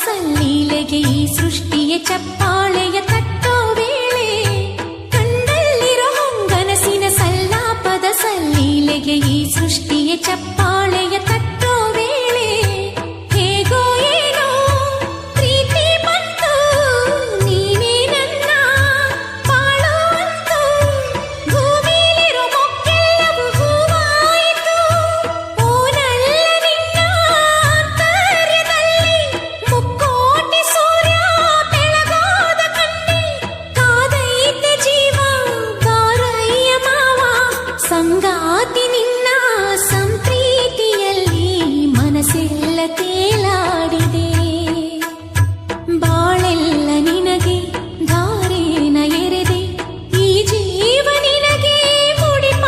ಸಲ್ಲೀಲೆಗೆ ಈ ಸೃಷ್ಟಿಯ ಚಪ್ಪಾಳೆಯ ತಟ್ಟೋ ವೇಳೆ ಕಂಡಲ್ಲಿರೋ ಹೊಂಗನಸಿನ ಸಲ್ಲಾಪದ ಸಲ್ಲೀಲೆಗೆ ಈ ಸೃಷ್ಟಿಯ ಚಪ್ಪಾಳೆಯ ತಟ್ಟೋ ವೇಳೆ ಹೇಗೋ ಏನೋ ಪ್ರೀತಿ ಬಂತು ನೀನೇ ನನ್ನ ಬಾಳೋ ಅಂತು ಭೂಮಿಲಿರೋ ಮೊಕ್ಕೆಲ್ಲವೂ ಹೂವಾಯಿತು ಓನಲ್ಲ ನಿನ್ನ ಆಂತರ್ಯದಲ್ಲಿ ಮುಕ್ಕೋಟಿ ಸೂರ್ಯ ಬೆಳಗೋದ ಕಣ್ಣಿ ಕಾದೈತೆ ಜೀವ ಬಾರಯ್ಯ ಮಾವ ಸಂಗಾತಿ